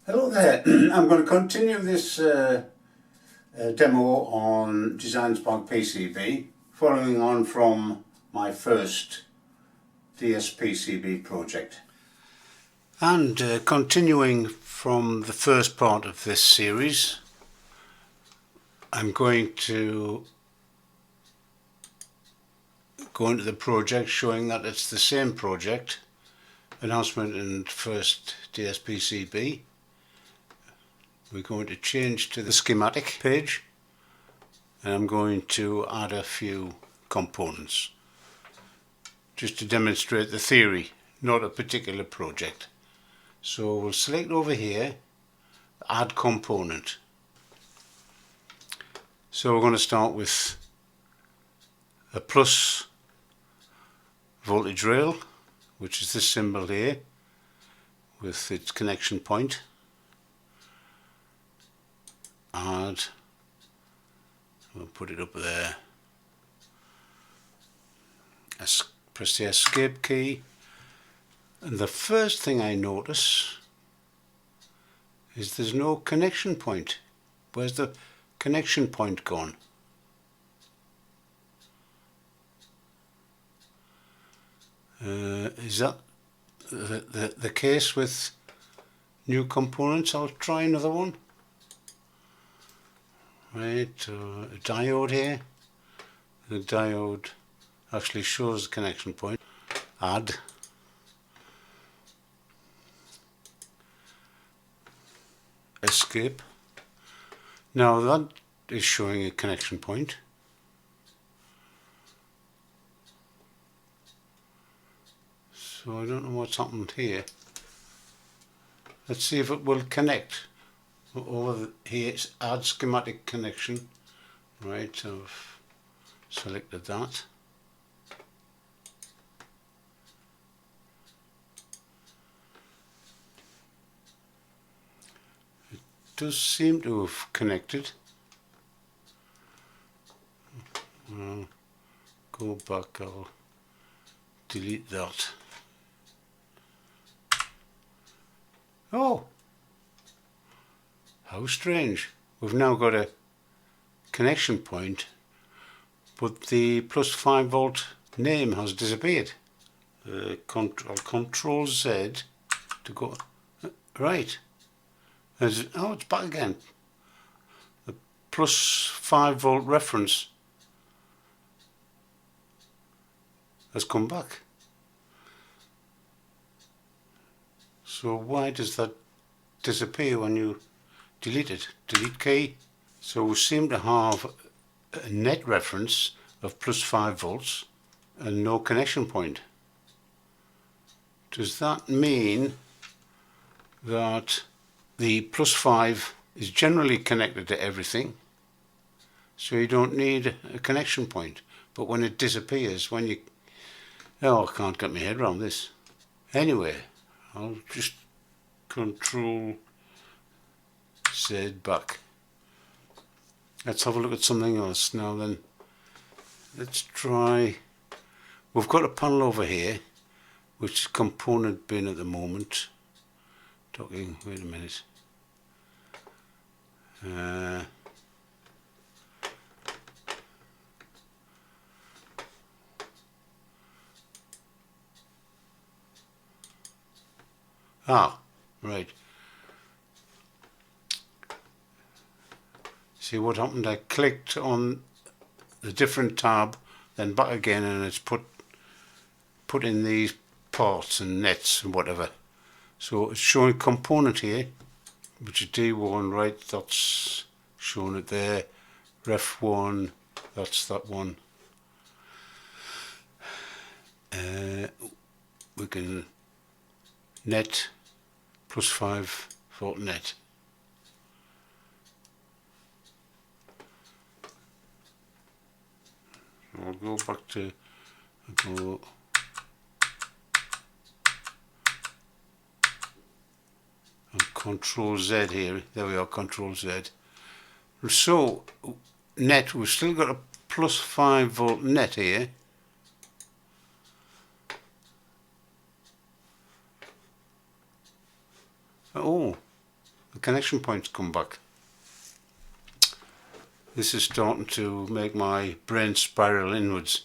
Hello there. I'm going to continue this demo on Design Spark PCB, following on from my first DSPCB project. And continuing from the first part of this series, I'm going to go into the project showing that it's the same project, announcement and first DSPCB. We're going to change to the schematic page and I'm going to add a few components just to demonstrate the theory, not a particular project. So we'll select over here, add component. So we're going to start with a plus voltage rail, which is this symbol here with its connection point. Add, we'll put it up there, press the escape key, and the first thing I notice is there's no connection point. Where's the connection point gone? Is that the case with new components? I'll try another one. Right, a diode here. The diode actually shows the connection point. Add. Escape. Now that is showing a connection point. So I don't know what's happened here. Let's see if it will connect. Over here it's add schematic connection. Right, I've selected that. It does seem to have connected. I'll go back, I'll delete that. Oh! How strange. We've now got a connection point, but the plus 5 volt name has disappeared. I'll control Z to go, right. Oh, it's back again. The plus 5 volt reference has come back. So why does that disappear when you delete it? Delete key. So we seem to have a net reference of plus 5 volts and no connection point. Does that mean that the plus 5 is generally connected to everything, so you don't need a connection point, but when it disappears, when you... Oh, I can't get my head around this. Anyway, I'll just control Z back. Let's have a look at something else now then. Let's try, we've got a panel over here which is component bin at the moment. Talking, wait a minute. Right. See what happened? I clicked on the different tab, then back again, and it's put in these parts and nets and whatever. So it's showing component here, which is D1, right? That's showing it there. Ref 1, that's that one. We can net plus 5 volt net. I'll go back to Control Z here. There we are, Control Z. So net, we've still got a plus 5 volt net here. Oh, the connection points come back. This is starting to make my brain spiral inwards.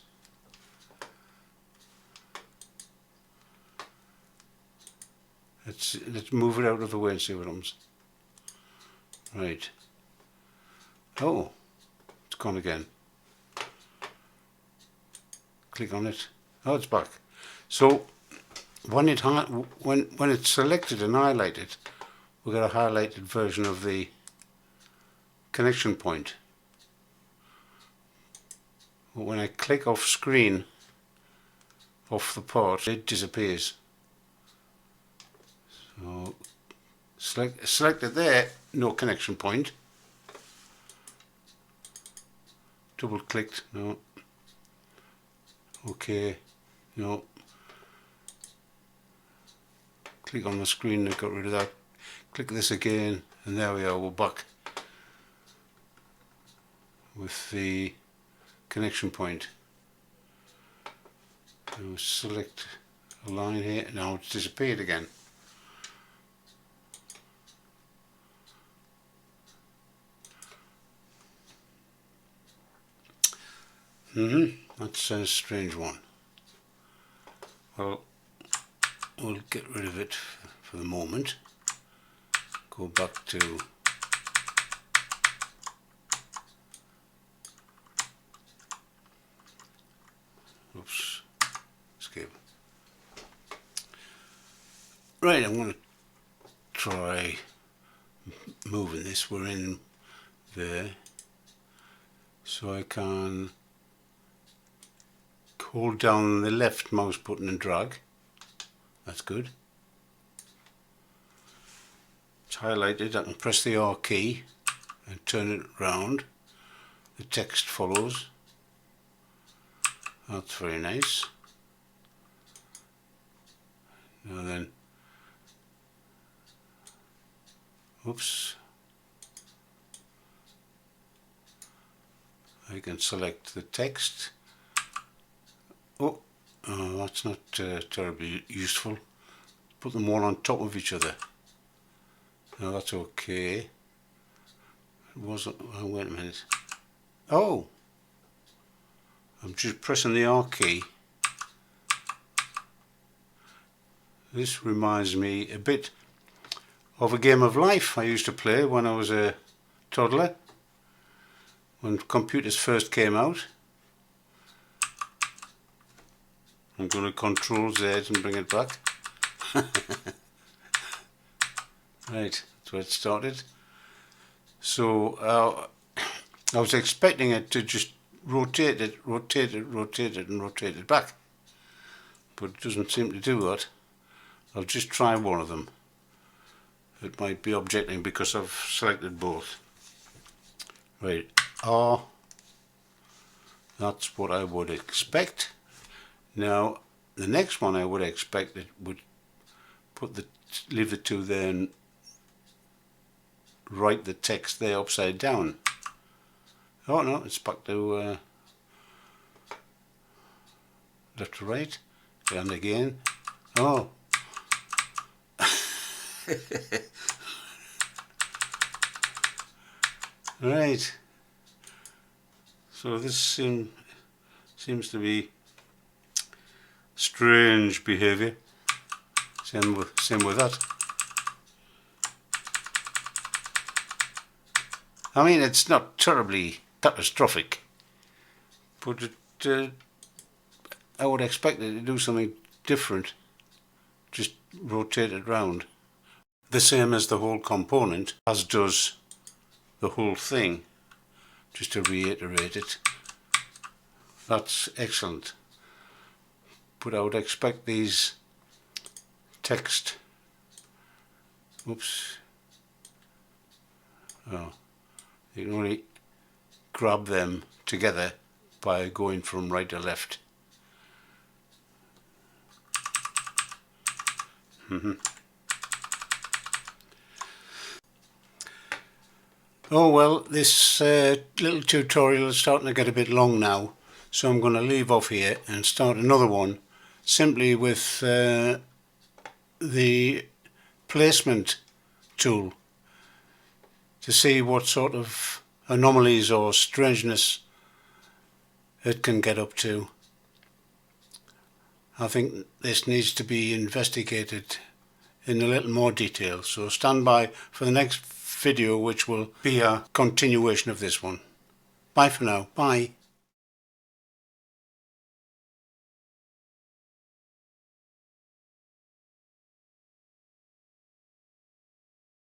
Let's move it out of the way and see what happens. Right. Oh, it's gone again. Click on it. Oh, it's back. So when it's selected and highlighted, we get a highlighted version of the connection point. But when I click off screen, off the part, it disappears. So selected there, no connection point. Double clicked, no. Okay, no. Click on the screen and got rid of that. Click this again, and there we are, we're back with the connection point. Now select a line here, now it's disappeared again. That's a strange one. Well, we'll get rid of it for the moment. Go back to escape. Right, I'm going to try moving this. We're in there, so I can hold down the left mouse button and drag. That's good. It's highlighted. I can press the R key and turn it round. The text follows. That's very nice. Now then, oops, I can select the text. Oh, that's not terribly useful. Put them all on top of each other. Now that's okay. It wasn't. Oh, wait a minute. Oh, I'm just pressing the R key. This reminds me a bit of a game of life I used to play when I was a toddler, when computers first came out. I'm going to Control Z and bring it back. Right, that's where it started. So I was expecting it to just rotate it and rotate it back, but it doesn't seem to do that. I'll just try one of them. It might be objecting because I've selected both. Right, R, that's what I would expect. Now the next one I would expect it would leave the two there and write the text there upside down. Oh no, it's back to left to right, and again. Oh. Right. So this seems to be strange behaviour. Same with that. I mean, it's not terribly catastrophic, but I would expect it to do something different. Just rotate it round. The same as the whole component, as does the whole thing. Just to reiterate it. That's excellent. But I would expect these text, oops, oh, you can only grab them together by going from right to left. Oh well, this little tutorial is starting to get a bit long now, so I'm going to leave off here and start another one simply with the placement tool. to see what sort of anomalies or strangeness it can get up to. I think this needs to be investigated in a little more detail, so stand by for the next video, which will be a continuation of this one. Bye for now. Bye.